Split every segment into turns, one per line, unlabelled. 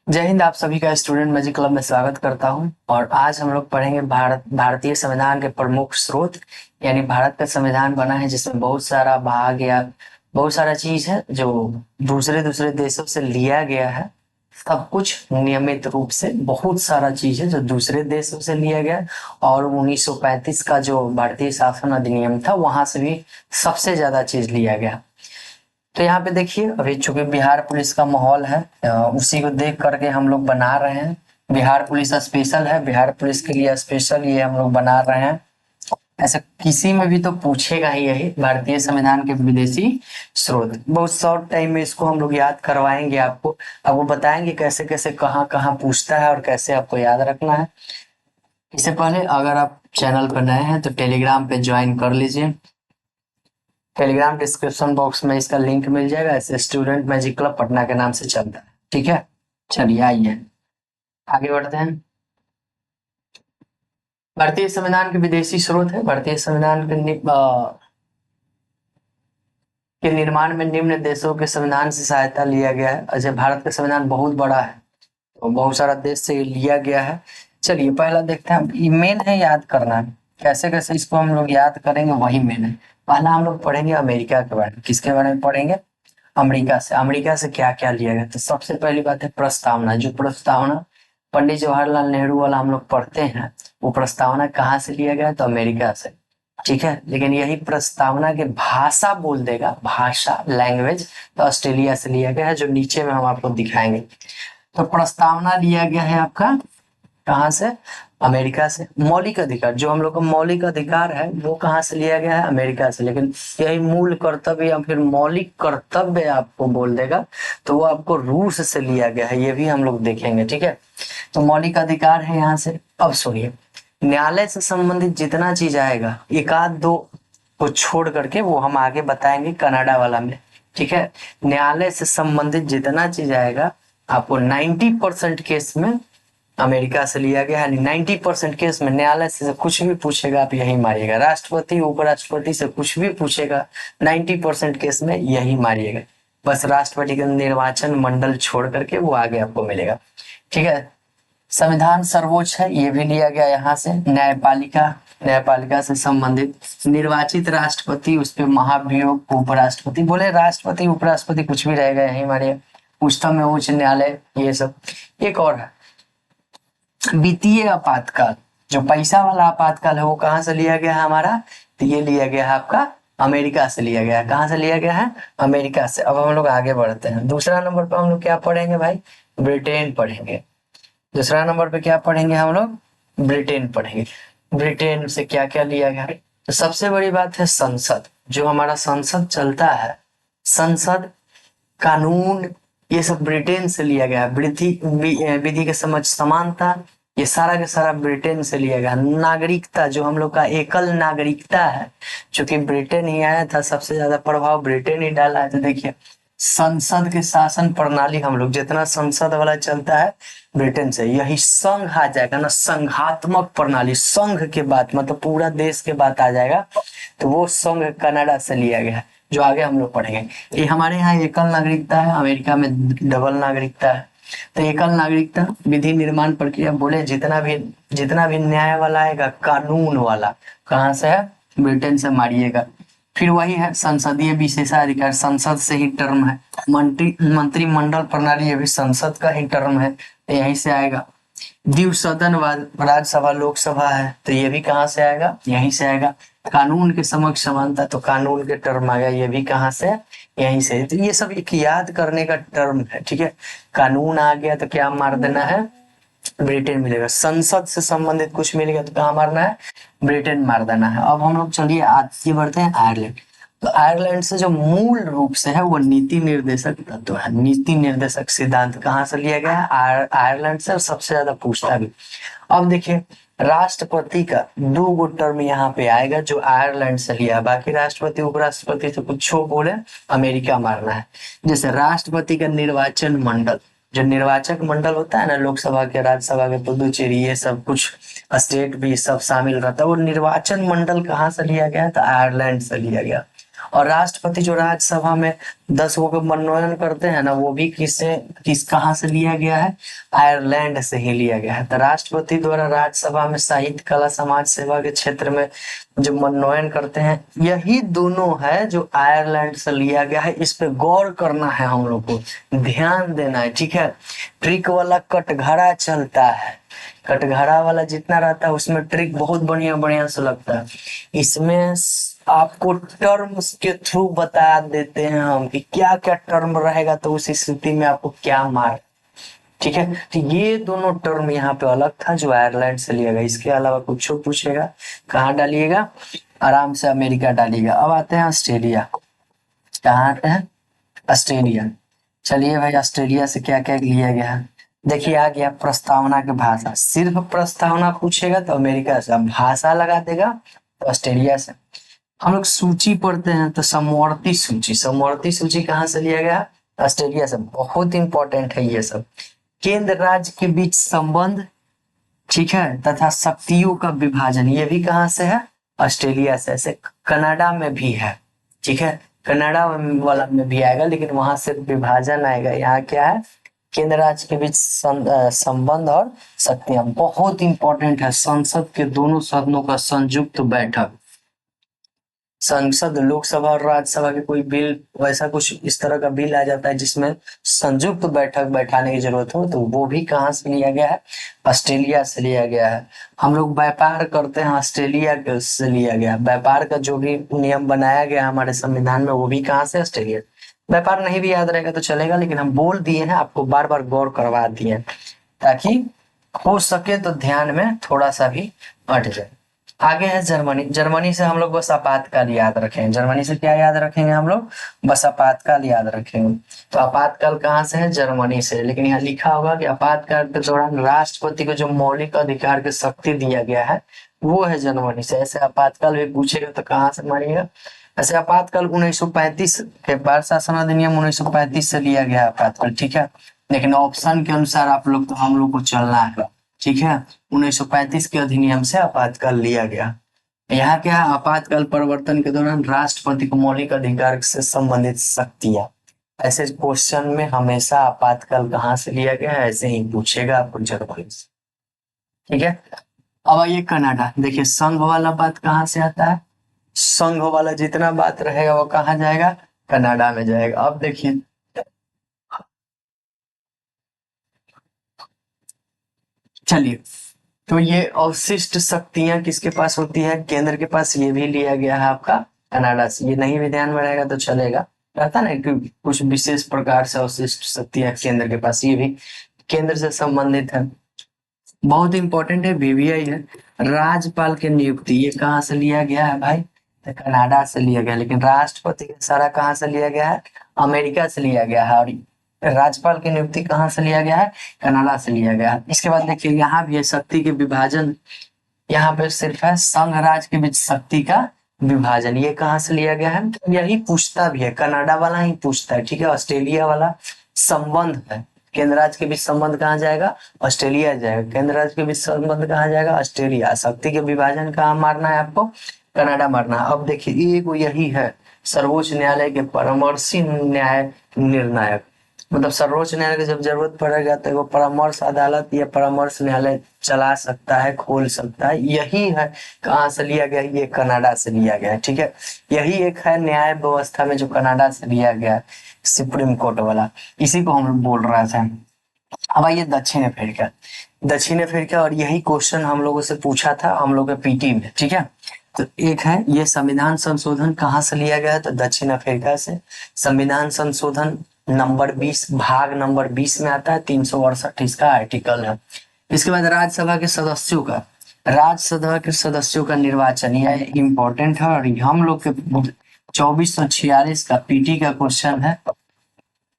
जय हिंद। आप सभी का स्टूडेंट मैजिक क्लब में स्वागत करता हूं। और आज हम लोग पढ़ेंगे भारतीय संविधान के प्रमुख स्रोत। यानी भारत का संविधान बना है जिसमें बहुत सारा भाग या बहुत सारा चीज है जो दूसरे दूसरे देशों से लिया गया है। सब कुछ नियमित रूप से बहुत सारा चीज है जो दूसरे देशों से लिया गया है। और 1935 का जो भारतीय शासन अधिनियम था वहां से भी सबसे ज्यादा चीज लिया गया। तो यहाँ पे देखिए, अभी चूंकि बिहार पुलिस का माहौल है, उसी को देख करके हम लोग बना रहे हैं। बिहार पुलिस स्पेशल है, बिहार पुलिस के लिए स्पेशल ये हम लोग बना रहे हैं। ऐसा किसी में भी तो पूछेगा ही यही, भारतीय संविधान के विदेशी स्रोत। बहुत शॉर्ट टाइम में इसको हम लोग याद करवाएंगे आपको। आपको बताएंगे कैसे कैसे कहाँ कहाँ पूछता है और कैसे आपको याद रखना है। इससे पहले अगर आप चैनल पर नए हैं तो टेलीग्राम पे ज्वाइन कर लीजिए। टेलीग्राम डिस्क्रिप्शन बॉक्स में इसका लिंक मिल जाएगा। ऐसे स्टूडेंट मैजिक क्लब पटना के नाम से चलता है। ठीक है, चलिए आइए आगे बढ़ते हैं। भारतीय संविधान के विदेशी स्रोत है। भारतीय संविधान के निर्माण में निम्न देशों के संविधान से सहायता लिया गया है। अच्छा, भारत का संविधान बहुत बड़ा है तो बहुत सारा देश से लिया गया है। चलिए पहला देखते हैं। ये मेन है, याद करना है कैसे कैसे इसको हम लोग याद करेंगे, वही मेन है। पहला हम लोग पढ़ेंगे अमेरिका के बारे में। किसके बारे में पढ़ेंगे? अमेरिका से क्या क्या लिया गया। तो सबसे पहली बात है प्रस्तावना। जो प्रस्तावना पंडित जवाहरलाल नेहरू वाला हम लोग पढ़ते हैं, वो प्रस्तावना कहाँ से लिया गया? तो अमेरिका से। ठीक है, लेकिन यही प्रस्तावना के भाषा बोल देगा, भाषा लैंग्वेज, तो ऑस्ट्रेलिया से लिया गया है, जो नीचे में हम आपको दिखाएंगे। तो प्रस्तावना लिया गया है आपका कहाँ से? अमेरिका से। मौलिक अधिकार, जो हम लोग का मौलिक अधिकार है वो कहाँ से लिया गया है? अमेरिका से। लेकिन यही मूल कर्तव्य या फिर मौलिक कर्तव्य आपको बोल देगा तो वो आपको रूस से लिया गया है, ये भी हम लोग देखेंगे। ठीक है, तो मौलिक अधिकार है यहाँ से। अब सुनिए, न्यायालय से संबंधित जितना चीज आएगा, एक आध दो को छोड़ करके वो हम आगे बताएंगे कनाडा वाला में। ठीक है, न्यायालय से संबंधित जितना चीज आएगा आपको 90% केस में अमेरिका से लिया गया है। 90% केस में न्यायालय से कुछ भी पूछेगा आप यही मारिएगा। राष्ट्रपति उपराष्ट्रपति से कुछ भी पूछेगा 90% केस में यही मारिएगा। बस राष्ट्रपति का निर्वाचन मंडल छोड़ करके वो आगे आपको मिलेगा। ठीक है, संविधान सर्वोच्च है, ये भी लिया गया यहाँ से। न्यायपालिका, न्यायपालिका से संबंधित निर्वाचित राष्ट्रपति, उस पर महाभियोग उपराष्ट्रपति। बोले राष्ट्रपति उपराष्ट्रपति कुछ भी रहेगा यही मारिएगा। उच्चतम एवं उच्च न्यायालय, ये सब। एक और है वित्तीय आपातकाल। जो पैसा वाला आपातकाल है वो कहाँ से लिया गया है हमारा? तो ये लिया गया है आपका अमेरिका से लिया गया है। कहाँ से लिया गया है? अमेरिका से। अब हम लोग आगे बढ़ते हैं। दूसरा नंबर पर हम लोग क्या पढ़ेंगे भाई? ब्रिटेन पढ़ेंगे। दूसरा नंबर पे क्या पढ़ेंगे हम लोग? ब्रिटेन पढ़ेंगे। ब्रिटेन से क्या क्या लिया गया? तो सबसे बड़ी बात है संसद। जो हमारा संसद चलता है, संसद, कानून, ये सब ब्रिटेन से लिया गया। विधि के समझ समानता, ये सारा का सारा ब्रिटेन से लिया गया। नागरिकता, जो हम लोग का एकल नागरिकता है, चूंकि ब्रिटेन ही आया था, सबसे ज्यादा प्रभाव ब्रिटेन ही डाला है। तो देखिए, संसद के शासन प्रणाली हम लोग जितना संसद वाला चलता है ब्रिटेन से। यही संघ आ जाएगा ना, संघात्मक प्रणाली, संघ के बाद मतलब पूरा देश के बाद आ जाएगा, तो वो संघ कनाडा से लिया गया है, जो आगे हम लोग पढ़ेंगे। ये हमारे यहाँ एकल नागरिकता है, अमेरिका में डबल नागरिकता है। तो एकल नागरिकता, विधि निर्माण प्रक्रिया, बोले जितना भी न्याय वाला आएगा, कानून वाला, कहाँ से है? ब्रिटेन से मारिएगा। फिर वही है संसदीय विशेषाधिकार, संसद से ही टर्म है। मंत्रिमंडल प्रणाली, ये भी संसद का ही टर्म है, तो यहीं से आएगा। द्विसदन सदनवाद, राज्यसभा लोकसभा है, तो ये भी कहाँ से आएगा? यहीं से आएगा। कानून के समक्ष समानता, तो कानून के टर्म आ गया, ये भी कहाँ से? यहीं से। तो ये सब एक याद करने का टर्म है। ठीक है, कानून आ गया तो क्या मार देना है? ब्रिटेन मिलेगा। संसद से संबंधित कुछ मिलेगा तो कहाँ मारना है? ब्रिटेन मार देना है। अब हम लोग चलिए आगे बढ़ते हैं आयरलैंड। तो आयरलैंड से जो मूल रूप से है वो नीति निर्देशक तत्व है। नीति निर्देशक सिद्धांत कहाँ से लिया गया है? आयरलैंड से। और सबसे ज्यादा पूछता भी। अब देखिए, राष्ट्रपति का 2 टर्म यहाँ पे आएगा जो आयरलैंड से लिया। बाकी राष्ट्रपति उपराष्ट्रपति से कुछ बोले, अमेरिका मारना है। जैसे राष्ट्रपति का निर्वाचन मंडल, जो निर्वाचक मंडल होता है ना, लोकसभा के, राज्यसभा के, पुदुचेरी, ये सब कुछ स्टेट भी सब शामिल रहता है, वो निर्वाचन मंडल कहाँ से लिया गया? तो आयरलैंड से लिया गया। और राष्ट्रपति जो राज्यसभा में 10 लोगों का मनोनयन करते हैं ना, वो भी कहाँ से लिया गया है, आयरलैंड से ही लिया गया है। तो राष्ट्रपति द्वारा राज्यसभा में साहित्य, कला, समाज सेवा के क्षेत्र में जो मनोनयन करते हैं, यही दोनों है जो आयरलैंड से लिया गया है। इस पे गौर करना है, हम लोग को ध्यान देना है, ठीक है। ट्रिक वाला कटघरा चलता है, कटघरा वाला जितना रहता है उसमें ट्रिक बहुत बढ़िया बढ़िया से लगता है। इसमें आपको टर्म्स के थ्रू बता देते हैं हम कि क्या क्या टर्म रहेगा तो उस स्थिति में आपको क्या मार, ठीक है। तो ये दोनों टर्म यहाँ पे अलग था जो आयरलैंड से लिया गया। इसके अलावा कुछ पूछेगा कहाँ डालिएगा, आराम से अमेरिका डालिएगा। अब आते हैं ऑस्ट्रेलिया, कहाँ आते हैं, ऑस्ट्रेलिया। चलिए भाई, ऑस्ट्रेलिया से क्या क्या लिया गया है, देखिए आ गया प्रस्तावना की भाषा। सिर्फ प्रस्तावना पूछेगा तो अमेरिका से, अब भाषा लगा देगा तो ऑस्ट्रेलिया से। हम लोग सूची पढ़ते हैं तो समवर्ती सूची, समवर्ती सूची कहाँ से लिया गया, ऑस्ट्रेलिया से। बहुत इंपॉर्टेंट है ये सब। केंद्र राज्य के बीच संबंध, ठीक है, तथा शक्तियों का विभाजन, ये भी कहाँ से है, ऑस्ट्रेलिया से। ऐसे कनाडा में भी है, ठीक है, कनाडा वाला में भी आएगा, लेकिन वहां से विभाजन आएगा। यहाँ क्या है, केंद्र राज्य के बीच संबंध और शक्तियां, बहुत इंपॉर्टेंट है। संसद के दोनों सदनों का संयुक्त बैठक, संसद, लोकसभा और राज्यसभा के कोई बिल, वैसा कुछ इस तरह का बिल आ जाता है जिसमें संयुक्त बैठक बैठाने की जरूरत हो, तो वो भी कहाँ से लिया गया है, ऑस्ट्रेलिया से लिया गया है। हम लोग व्यापार करते हैं, ऑस्ट्रेलिया से लिया गया। व्यापार का जो भी नियम बनाया गया हमारे संविधान में, वो भी कहाँ से, ऑस्ट्रेलिया। व्यापार नहीं भी याद रहेगा तो चलेगा, लेकिन हम बोल दिए हैं, आपको बार बार गौर करवा दिए हैं ताकि हो सके तो ध्यान में थोड़ा सा भी हट जाए। आगे है जर्मनी। जर्मनी से हम लोग बस आपातकाल याद रखेंगे। जर्मनी से क्या याद रखेंगे हम लोग, बस आपातकाल याद रखेंगे। तो आपातकाल कहाँ से है, जर्मनी से। लेकिन यहाँ लिखा होगा कि आपातकाल के दौरान राष्ट्रपति को जो मौलिक अधिकार की शक्ति दिया गया है वो है जर्मनी से। ऐसे आपातकाल भी पूछेगा तो कहाँ से मानिएगा। ऐसे आपातकाल 1935 के बाद शासन अधिनियम 1935 से लिया गया आपातकाल, ठीक है। लेकिन ऑप्शन के अनुसार आप लोग, तो हम लोग को चलना है, ठीक है। 1935 के अधिनियम से आपातकाल लिया गया। यहाँ क्या है, आपातकाल परिवर्तन के दौरान राष्ट्रपति को मौलिक अधिकार से संबंधित शक्तियां। ऐसे क्वेश्चन में हमेशा आपातकाल कहाँ से लिया गया है, ऐसे ही पूछेगा आपको जर्मनी से, ठीक है। अब आइए कनाडा। देखिए संघ वाला बात कहाँ से आता है, संघ वाला जितना बात रहेगा वो कहाँ जाएगा, कनाडा में जाएगा। अब देखिए चलिए, तो ये अवशिष्ट शक्तियां किसके पास होती है, केंद्र के पास। ये भी लिया गया है आपका कनाडा से। ये नहीं भी ध्यान में रहेगा तो चलेगा, रहता ना कि कुछ विशेष प्रकार से अवशिष्ट शक्तियां केंद्र के पास, ये भी केंद्र से संबंधित है। बहुत इंपॉर्टेंट है, बीबीआई है। राज्यपाल की नियुक्ति, ये कहाँ से लिया गया है भाई, तो कनाडा से लिया गया। लेकिन राष्ट्रपति का सारा कहाँ से लिया गया है, अमेरिका से लिया गया है। और राज्यपाल की नियुक्ति कहाँ से लिया गया है, कनाडा से लिया गया है। इसके बाद देखिए यहाँ भी है शक्ति के विभाजन। यहाँ पे सिर्फ है संघ राज्य के बीच शक्ति का विभाजन, ये कहाँ से लिया गया है, यही पूछता भी है, कनाडा वाला ही पूछता है, ठीक है। ऑस्ट्रेलिया वाला संबंध है, केंद्र राज्य के बीच संबंध कहाँ जाएगा, ऑस्ट्रेलिया जाएगा। केंद्र राज्य के बीच संबंध कहाँ जाएगा, ऑस्ट्रेलिया। शक्ति के विभाजन कहाँ मारना है आपको, कनाडा मारना है। अब देखिए एक यही है सर्वोच्च न्यायालय के परामर्शी न्याय निर्णायक, मतलब सर्वोच्च न्यायालय की जब जरूरत पड़ेगा तो वो परामर्श अदालत या परामर्श न्यायालय चला सकता है, खोल सकता है। यही है कहाँ से लिया गया, ये कनाडा से लिया गया है, ठीक है। यही एक है न्याय व्यवस्था में जो कनाडा से लिया गया है, सुप्रीम कोर्ट वाला, इसी को हम बोल रहे थे। अब आइए दक्षिण अफ्रीका। दक्षिण अफ्रीका, और यही क्वेश्चन हम लोगों से पूछा था हम लोग के पीटी में, ठीक है। तो एक है ये संविधान संशोधन कहाँ से लिया गया है, तो दक्षिण अफ्रीका से। संविधान संशोधन नंबर 20, भाग नंबर 20 में आता है, 368 इसका आर्टिकल है। इसके बाद राज्यसभा के सदस्यों का, राज्यसभा के सदस्यों का निर्वाचन, यह इम्पोर्टेंट है। और हम लोग के 2446 का पीटी का क्वेश्चन है,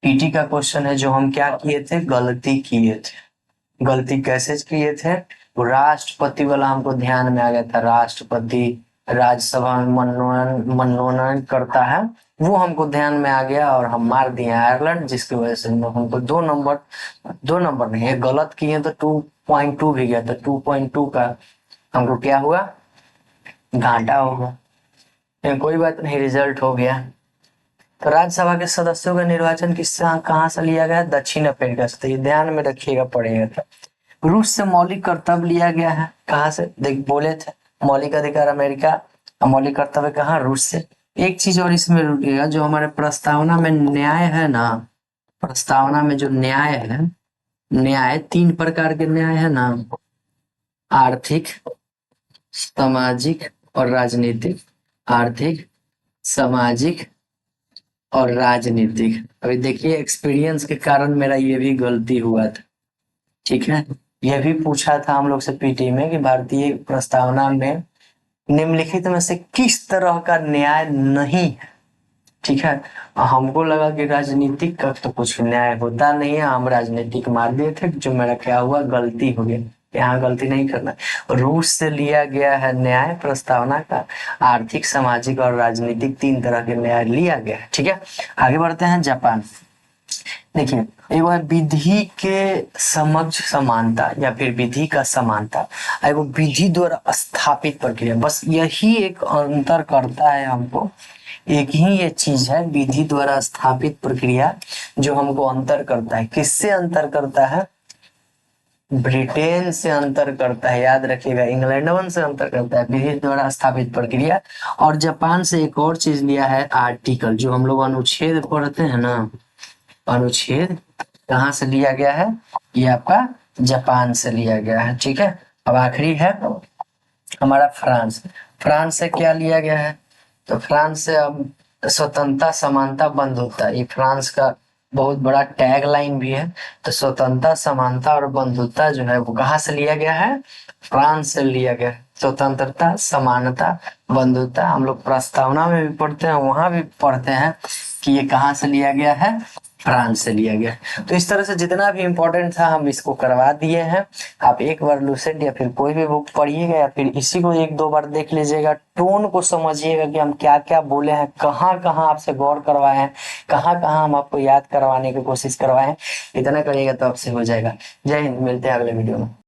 पीटी का क्वेश्चन है जो हम क्या किए थे, गलती किए थे। गलती कैसे किए थे, तो राष्ट्रपति वाला हमको ध्यान में आ गया था। राष्ट्रपति राज्यसभा में मनोनयन करता है, वो हमको ध्यान में आ गया और हम मार दिए आयरलैंड, जिसकी वजह से हमको 2 नंबर नहीं है, गलत किए तो 2.2 भी गया, तो 2.2 का हमको क्या हुआ, घाटा होगा। लेकिन कोई बात नहीं, रिजल्ट हो गया। तो राज्यसभा के सदस्यों का निर्वाचन कहाँ से लिया गया? दक्षिण अफ्रीका से। तो ये ध्यान में रखिएगा, पड़ेगा था। रूस से मौलिक कर्तव्य लिया गया है। कहाँ से? देख, बोले थे मौलिक अधिकार अमेरिका और मौलिक कर्तव्य कहाँ? रूस से। एक चीज और इसमें रुकेगा, जो हमारे प्रस्तावना में न्याय है ना, प्रस्तावना में जो न्याय है, न्याय 3 प्रकार के न्याय है ना, आर्थिक, सामाजिक और राजनीतिक। आर्थिक, सामाजिक और राजनीतिक। अभी देखिए, एक्सपीरियंस के कारण मेरा ये भी गलती हुआ था, ठीक है। यह भी पूछा था हम लोग से पीटी में कि भारतीय प्रस्तावना में निम्नलिखित में से किस तरह का न्याय नहीं है, ठीक है। हमको लगा कि राजनीतिक का तो कुछ न्याय होता नहीं है, हम राजनीतिक मार दिए थे, जो मेरा क्या हुआ, गलती हो गया। यहाँ गलती नहीं करना। रूस से लिया गया है न्याय प्रस्तावना का, आर्थिक, सामाजिक और राजनीतिक 3 तरह के न्याय लिया गया है, ठीक है। आगे बढ़ते हैं, जापान। देखिए, एगो है विधि के समक्ष समानता या फिर विधि का समानता, एगो विधि द्वारा स्थापित प्रक्रिया। बस यही एक अंतर करता है हमको, एक ही ये चीज है, विधि द्वारा स्थापित प्रक्रिया, जो हमको अंतर करता है। किससे अंतर करता है? ब्रिटेन से अंतर करता है, याद रखिएगा। इंग्लैंड से अंतर करता है विधि द्वारा स्थापित प्रक्रिया। और जापान से एक और चीज लिया है, आर्टिकल, जो हम लोग अनुच्छेद पढ़ते हैं ना, अनुच्छेद कहाँ से लिया गया है? ये आपका जापान से लिया गया है, ठीक है। अब आखिरी है हमारा फ्रांस। फ्रांस से क्या लिया गया है? तो फ्रांस से अब स्वतंत्रता, समानता, बंधुता, ये फ्रांस का बहुत बड़ा टैग लाइन भी है। तो स्वतंत्रता, समानता और बंधुता जो है वो कहाँ से लिया गया है? फ्रांस से लिया गया है। स्वतंत्रता, समानता, बंधुता हम लोग प्रस्तावना में भी पढ़ते हैं, वहां भी पढ़ते हैं कि ये कहाँ से लिया गया है? फ्रांस से लिया गया। तो इस तरह से जितना भी इम्पोर्टेंट था हम इसको करवा दिए हैं। आप एक बार लूसेंट या फिर कोई भी बुक पढ़िएगा या फिर इसी को 1-2 बार देख लीजिएगा, टोन को समझिएगा कि हम क्या क्या बोले हैं, कहाँ कहाँ आपसे गौर करवाए हैं, कहाँ कहाँ हम आपको याद करवाने की कोशिश करवाए हैं। इतना करिएगा तो आपसे हो जाएगा। जय हिंद, मिलते हैं अगले वीडियो में।